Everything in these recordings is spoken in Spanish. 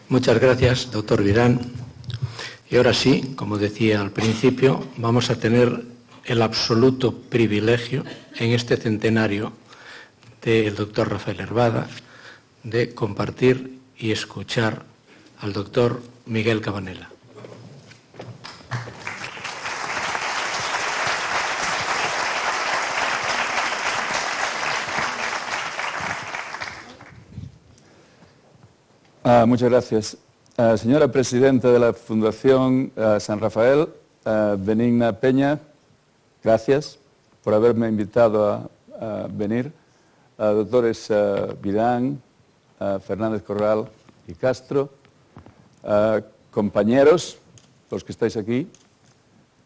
Muchas gracias, doctor Virán. Y ahora sí, como decía al principio, vamos a tener el absoluto privilegio en este centenario del doctor Rafael Herbada de compartir y escuchar al doctor Miguel Cabanela. Muchas gracias. Señora Presidenta de la Fundación San Rafael, Benigna Peña, gracias por haberme invitado a venir. Doctores Vidán, Fernández Corral y Castro, compañeros, los que estáis aquí,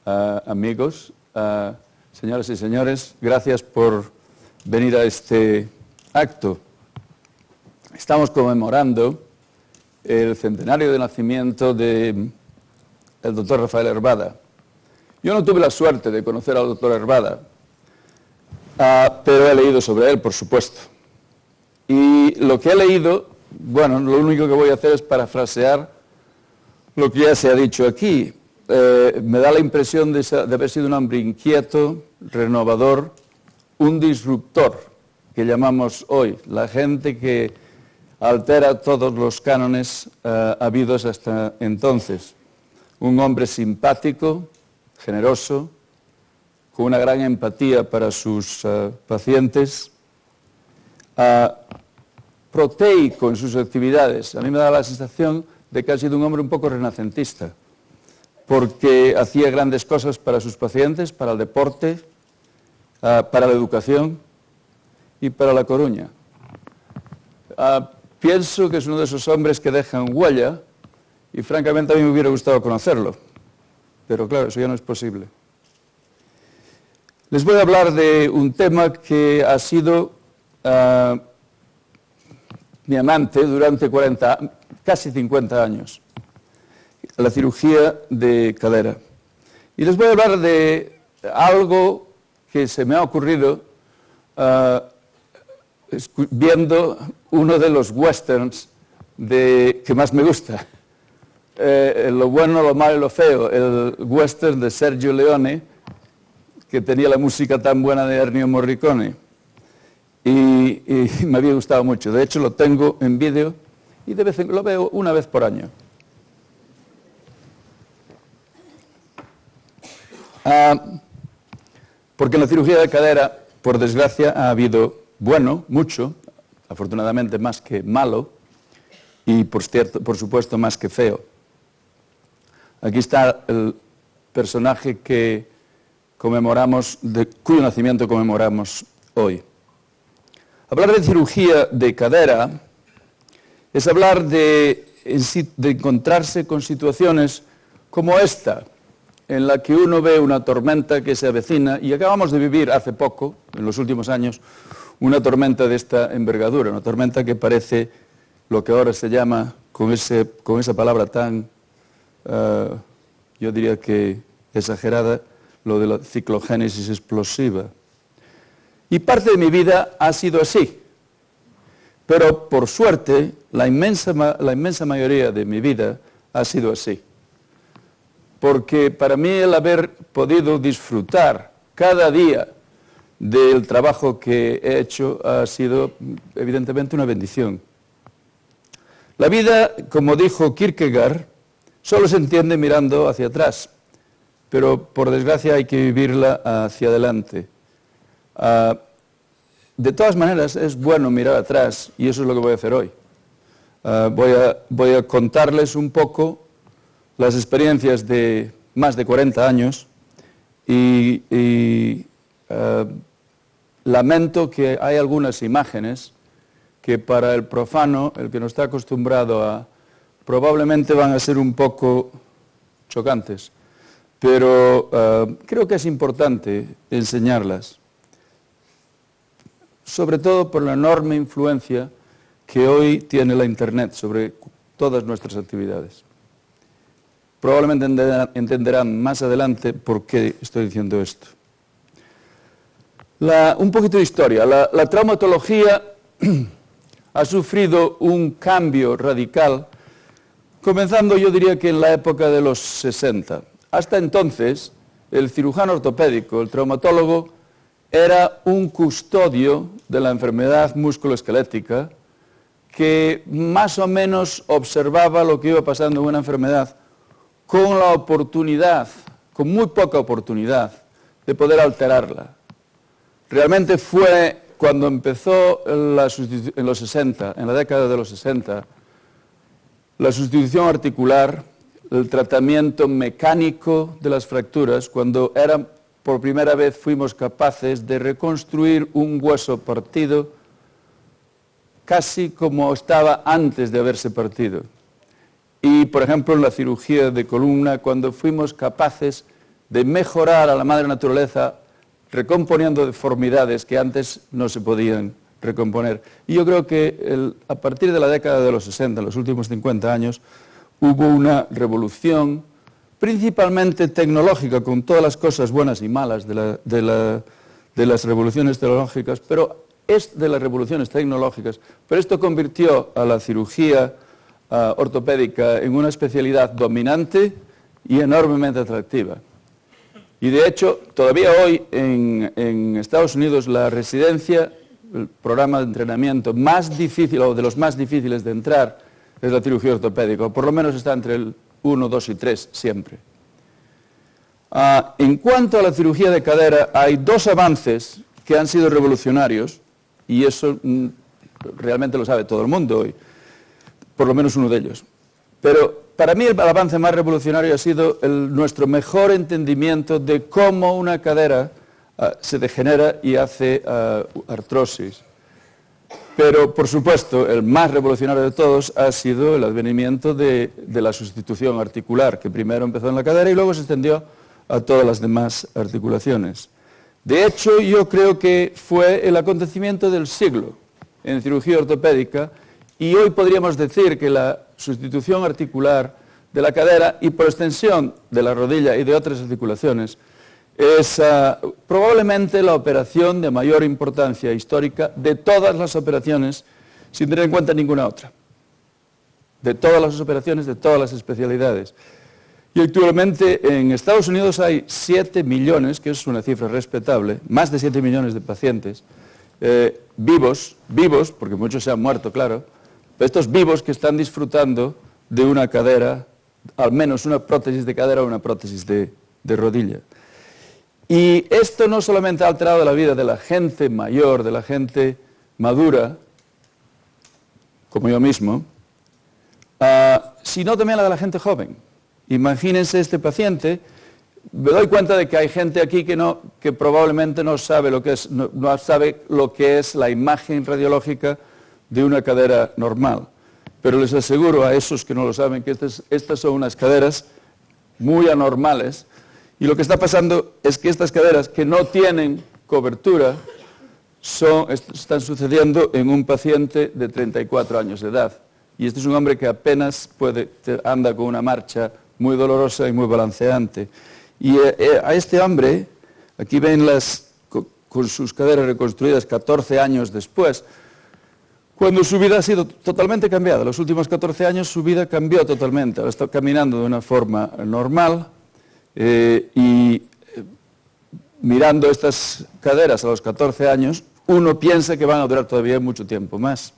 amigos, señoras y señores, gracias por venir a este acto. Estamos conmemorando el centenario de nacimiento del doctor Rafael Herbada. Yo no tuve la suerte de conocer al doctor Herbada, pero he leído sobre él, por supuesto. Y lo que he leído, bueno, lo único que voy a hacer es parafrasear lo que ya se ha dicho aquí. Me da la impresión de haber sido un hombre inquieto, renovador, un disruptor, que llamamos hoy, la gente que altera todos los cánones habidos hasta entonces. Un hombre simpático, generoso, con una gran empatía para sus pacientes, proteico en sus actividades. A mí me da la sensación de que ha sido un hombre un poco renacentista, porque hacía grandes cosas para sus pacientes, para el deporte, para la educación y para La Coruña. Pienso que es uno de esos hombres que dejan huella y francamente a mí me hubiera gustado conocerlo. Pero claro, eso ya no es posible. Les voy a hablar de un tema que ha sido mi amante durante casi 50 años. La cirugía de cadera. Y les voy a hablar de algo que se me ha ocurrido viendo uno de los westerns que más me gusta. Lo bueno, lo malo y lo feo. El western de Sergio Leone, que tenía la música tan buena de Ennio Morricone. Y me había gustado mucho. De hecho, lo tengo en vídeo y de vez en lo veo una vez por año. Porque en la cirugía de cadera, por desgracia, ha habido bueno, mucho, afortunadamente más que malo, y por supuesto más que feo. Aquí está el personaje que conmemoramos, cuyo nacimiento conmemoramos hoy. Hablar de cirugía de cadera es hablar de encontrarse con situaciones como esta, en la que uno ve una tormenta que se avecina, y acabamos de vivir hace poco, en los últimos años, una tormenta de esta envergadura, una tormenta que parece lo que ahora se llama, con esa palabra tan, yo diría que exagerada, lo de la ciclogénesis explosiva. Y parte de mi vida ha sido así, pero por suerte la inmensa mayoría de mi vida ha sido así. Porque para mí el haber podido disfrutar cada día del trabajo que he hecho ha sido evidentemente una bendición. La vida, como dijo Kierkegaard, solo se entiende mirando hacia atrás, pero por desgracia hay que vivirla hacia adelante. De todas maneras es bueno mirar atrás y eso es lo que voy a hacer hoy. Voy a contarles un poco las experiencias de más de 40 años y lamento que hay algunas imágenes que para el profano, el que no está acostumbrado probablemente van a ser un poco chocantes, pero creo que es importante enseñarlas, sobre todo por la enorme influencia que hoy tiene la Internet sobre todas nuestras actividades. Probablemente entenderán más adelante por qué estoy diciendo esto. Un poquito de historia. La traumatología ha sufrido un cambio radical comenzando yo diría que en la época de los 60. Hasta entonces, el cirujano ortopédico, el traumatólogo, era un custodio de la enfermedad musculoesquelética que más o menos observaba lo que iba pasando en una enfermedad con la oportunidad, con muy poca oportunidad, de poder alterarla. Realmente fue cuando empezó en los 60, en la década de los 60, la sustitución articular, el tratamiento mecánico de las fracturas, cuando por primera vez fuimos capaces de reconstruir un hueso partido casi como estaba antes de haberse partido. Y, por ejemplo, en la cirugía de columna, cuando fuimos capaces de mejorar a la madre naturaleza recomponiendo deformidades que antes no se podían recomponer. Y yo creo que a partir de la década de los 60, los últimos 50 años, hubo una revolución principalmente tecnológica, con todas las cosas buenas y malas de las revoluciones tecnológicas, pero es de las revoluciones tecnológicas, pero esto convirtió a la cirugía ortopédica en una especialidad dominante y enormemente atractiva. Y de hecho, todavía hoy en Estados Unidos la residencia, el programa de entrenamiento más difícil o de los más difíciles de entrar es la cirugía ortopédica, o por lo menos está entre el 1, 2 y 3 siempre. En cuanto a la cirugía de cadera, hay dos avances que han sido revolucionarios, y eso realmente lo sabe todo el mundo hoy, por lo menos uno de ellos. Pero para mí el avance más revolucionario ha sido nuestro mejor entendimiento de cómo una cadera se degenera y hace artrosis. Pero, por supuesto, el más revolucionario de todos ha sido el advenimiento de la sustitución articular, que primero empezó en la cadera y luego se extendió a todas las demás articulaciones. De hecho, yo creo que fue el acontecimiento del siglo en cirugía ortopédica, y hoy podríamos decir que la sustitución articular de la cadera y por extensión de la rodilla y de otras articulaciones es probablemente la operación de mayor importancia histórica de todas las operaciones, sin tener en cuenta ninguna otra. De todas las operaciones, de todas las especialidades. Y actualmente en Estados Unidos hay 7 millones, que es una cifra respetable, más de 7 millones de pacientes vivos, porque muchos se han muerto, claro, pero estos vivos que están disfrutando de una cadera, al menos una prótesis de cadera o una prótesis de rodilla. Y esto no solamente ha alterado la vida de la gente mayor, de la gente madura, como yo mismo, sino también la de la gente joven. Imagínense este paciente, me doy cuenta de que hay gente aquí que probablemente no sabe lo que es, no sabe lo que es la imagen radiológica de una cadera normal. Pero les aseguro a esos que no lo saben que estas son unas caderas muy anormales, y lo que está pasando es que estas caderas que no tienen cobertura están sucediendo en un paciente de 34 años de edad. Y este es un hombre que apenas anda con una marcha muy dolorosa y muy balanceante. Y a este hombre, aquí ven con sus caderas reconstruidas 14 años después, cuando su vida ha sido totalmente cambiada. Los últimos 14 años su vida cambió totalmente. Ahora está caminando de una forma normal y mirando estas caderas a los 14 años, uno piensa que van a durar todavía mucho tiempo más.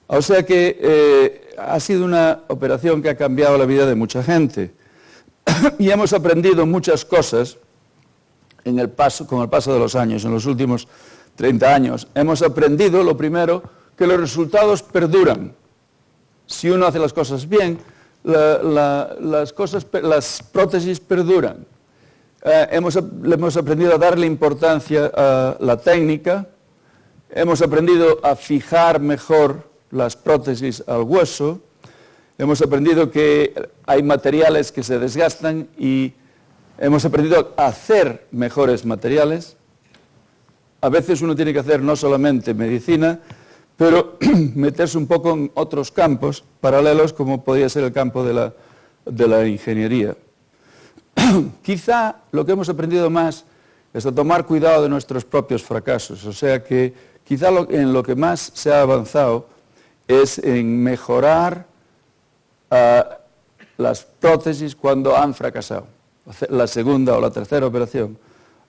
O sea que ha sido una operación que ha cambiado la vida de mucha gente. Y hemos aprendido muchas cosas con el paso de los años, en los últimos 30 años. Hemos aprendido, lo primero, que los resultados perduran. Si uno hace las cosas bien, las prótesis perduran. Hemos aprendido a darle importancia a la técnica, hemos aprendido a fijar mejor las prótesis al hueso, hemos aprendido que hay materiales que se desgastan y hemos aprendido a hacer mejores materiales. A veces uno tiene que hacer no solamente medicina, pero meterse un poco en otros campos paralelos, como podría ser el campo de la ingeniería. Quizá lo que hemos aprendido más es a tomar cuidado de nuestros propios fracasos. O sea que quizá en lo que más se ha avanzado es en mejorar las prótesis cuando han fracasado. La segunda o la tercera operación,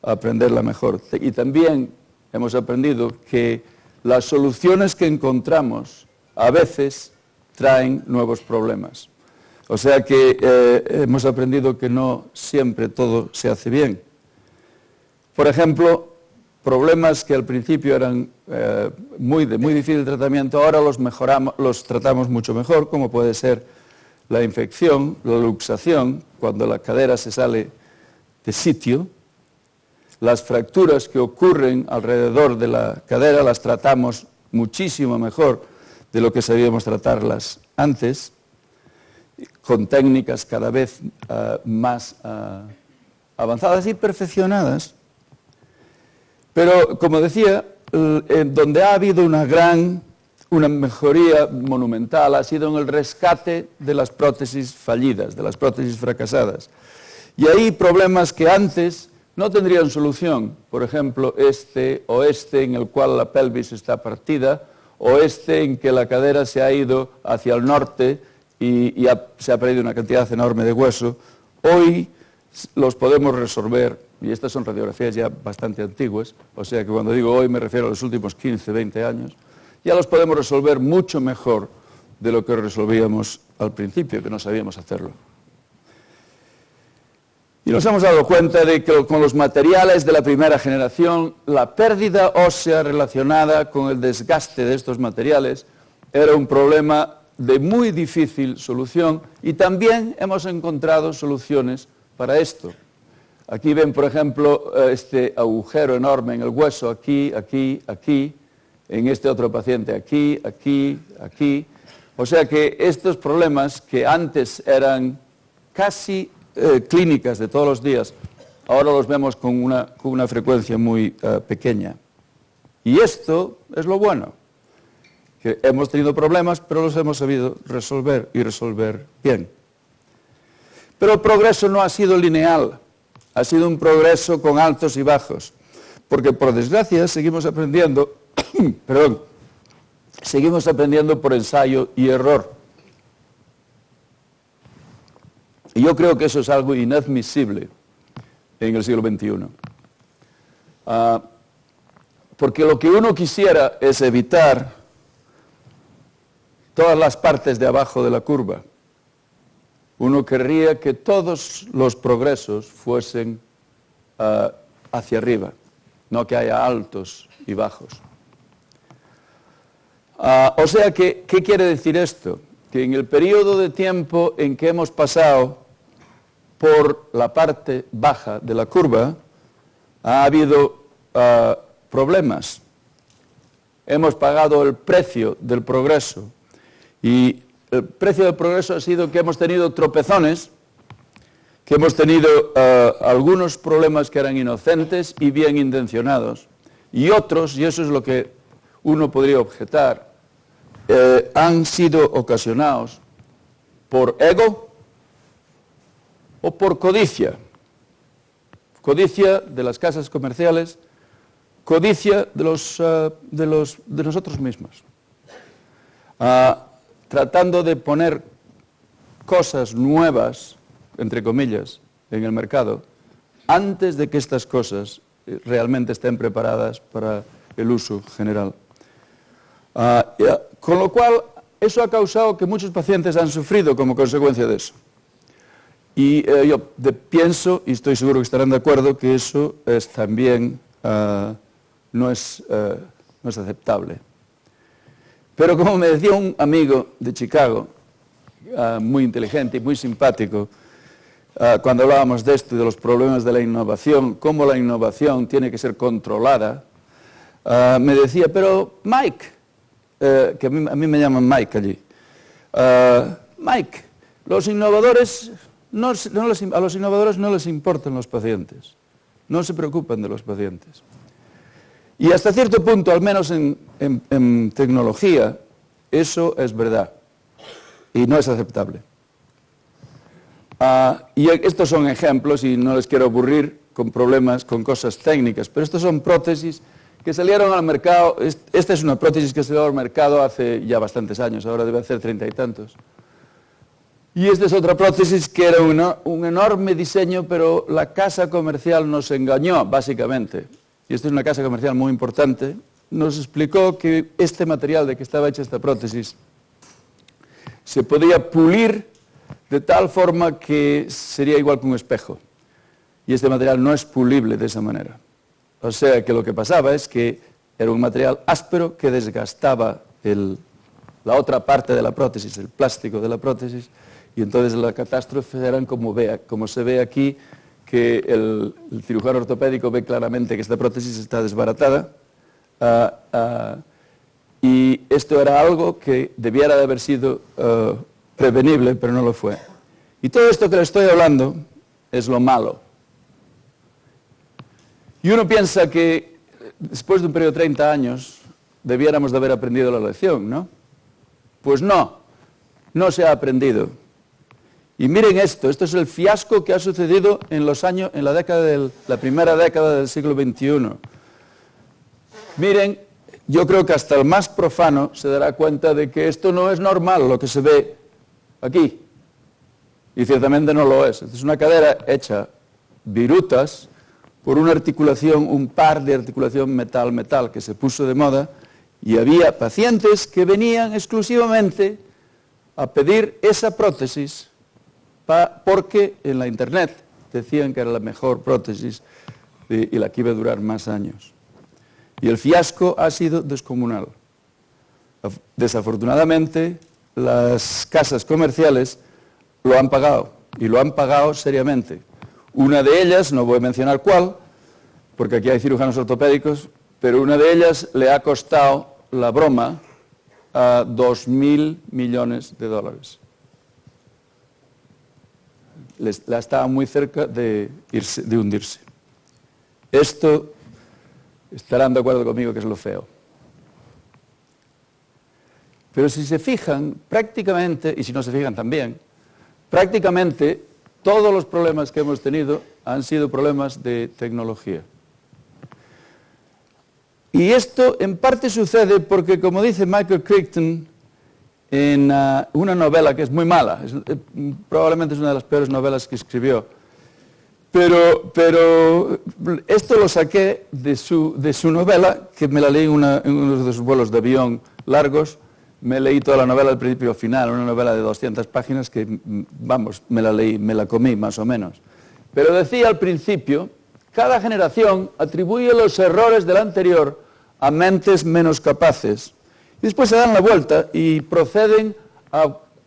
aprenderla mejor. Y también hemos aprendido que las soluciones que encontramos a veces traen nuevos problemas. O sea que hemos aprendido que no siempre todo se hace bien. Por ejemplo, problemas que al principio eran muy difícil de tratamiento, ahora los tratamos mucho mejor, como puede ser la infección, la luxación, cuando la cadera se sale de sitio. Las fracturas que ocurren alrededor de la cadera las tratamos muchísimo mejor de lo que sabíamos tratarlas antes, con técnicas cada vez más avanzadas y perfeccionadas. Pero, como decía, donde ha habido una mejoría monumental ha sido en el rescate de las prótesis fallidas, de las prótesis fracasadas. Y hay problemas que antes no tendrían solución. Por ejemplo, este en el cual la pelvis está partida, o en que la cadera se ha ido hacia el norte y se ha perdido una cantidad enorme de hueso. Hoy los podemos resolver, y estas son radiografías ya bastante antiguas, o sea que cuando digo hoy me refiero a los últimos 15, 20 años, ya los podemos resolver mucho mejor de lo que resolvíamos al principio, que no sabíamos hacerlo. Y nos hemos dado cuenta de que con los materiales de la primera generación, la pérdida ósea relacionada con el desgaste de estos materiales era un problema de muy difícil solución, y también hemos encontrado soluciones para esto. Aquí ven, por ejemplo, este agujero enorme en el hueso, aquí, aquí, aquí, en este otro paciente, aquí, aquí, aquí. O sea que estos problemas que antes eran casi clínicas de todos los días, ahora los vemos con una frecuencia muy pequeña. Y esto es lo bueno, que hemos tenido problemas, pero los hemos sabido resolver y resolver bien. Pero el progreso no ha sido lineal, ha sido un progreso con altos y bajos, porque por desgracia seguimos aprendiendo, seguimos aprendiendo por ensayo y error. Y yo creo que eso es algo inadmisible en el siglo XXI. Porque lo que uno quisiera es evitar todas las partes de abajo de la curva. Uno querría que todos los progresos fuesen hacia arriba, no que haya altos y bajos. O sea que, ¿qué quiere decir esto? Que en el periodo de tiempo en que hemos pasado por la parte baja de la curva, ha habido problemas. Hemos pagado el precio del progreso, y el precio del progreso ha sido que hemos tenido tropezones, que hemos tenido algunos problemas que eran inocentes y bien intencionados, y otros, y eso es lo que uno podría objetar, han sido ocasionados por ego o por codicia. Codicia de las casas comerciales, codicia de nosotros mismos. Tratando de poner cosas nuevas, entre comillas, en el mercado, antes de que estas cosas realmente estén preparadas para el uso general. Con lo cual, eso ha causado que muchos pacientes han sufrido como consecuencia de eso. Y yo pienso, y estoy seguro que estarán de acuerdo, que eso es también no es aceptable. Pero como me decía un amigo de Chicago, muy inteligente y muy simpático, cuando hablábamos de esto y de los problemas de la innovación, cómo la innovación tiene que ser controlada, me decía, pero Mike, que a mí me llaman Mike allí, Mike, los innovadores, a los innovadores no les importan los pacientes, no se preocupan de los pacientes. Y hasta cierto punto, al menos en tecnología, eso es verdad y no es aceptable. Y estos son ejemplos, y no les quiero aburrir con problemas, con cosas técnicas, pero estos son prótesis que salieron al mercado. Esta es una prótesis que salió al mercado hace ya bastantes años, ahora debe hacer 30 y tantos. Y esta es otra prótesis que era un enorme diseño, pero la casa comercial nos engañó, básicamente. Y esta es una casa comercial muy importante. Nos explicó que este material de que estaba hecha esta prótesis se podía pulir de tal forma que sería igual que un espejo. Y este material no es pulible de esa manera. O sea que lo que pasaba es que era un material áspero que desgastaba la otra parte de la prótesis, el plástico de la prótesis, y entonces la catástrofe eran como se ve aquí, que el cirujano ortopédico ve claramente que esta prótesis está desbaratada, y esto era algo que debiera de haber sido prevenible, pero no lo fue. Y todo esto que le estoy hablando es lo malo. Y uno piensa que después de un periodo de 30 años debiéramos de haber aprendido la lección, ¿no? Pues no se ha aprendido. Y miren esto es el fiasco que ha sucedido en la primera década del siglo XXI. Miren, yo creo que hasta el más profano se dará cuenta de que esto no es normal lo que se ve aquí. Y ciertamente no lo es. Es una cadera hecha virutas por una articulación, un par de articulación metal-metal que se puso de moda, y había pacientes que venían exclusivamente a pedir esa prótesis porque en la internet decían que era la mejor prótesis y la que iba a durar más años. Y el fiasco ha sido descomunal. Desafortunadamente, las casas comerciales lo han pagado, y lo han pagado seriamente. Una de ellas, no voy a mencionar cuál, porque aquí hay cirujanos ortopédicos, pero una de ellas le ha costado la broma a $2.000 millones. La estaba muy cerca de hundirse. Esto, estarán de acuerdo conmigo que es lo feo. Pero si se fijan, prácticamente, y si no se fijan también, prácticamente todos los problemas que hemos tenido han sido problemas de tecnología. Y esto en parte sucede porque, como dice Michael Crichton en una novela que es muy mala, probablemente es una de las peores novelas que escribió, pero esto lo saqué de su novela, que me la leí en uno de sus vuelos de avión largos. Me leí toda la novela del principio al final, una novela de 200 páginas que, vamos, me la leí, me la comí más o menos. Pero decía al principio, cada generación atribuye los errores de la anterior a mentes menos capaces. Y después se dan la vuelta y proceden,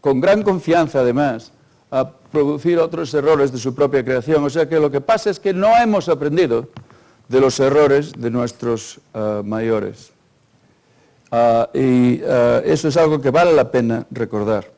con gran confianza además, a producir otros errores de su propia creación. O sea que lo que pasa es que no hemos aprendido de los errores de nuestros mayores. Y eso es algo que vale la pena recordar.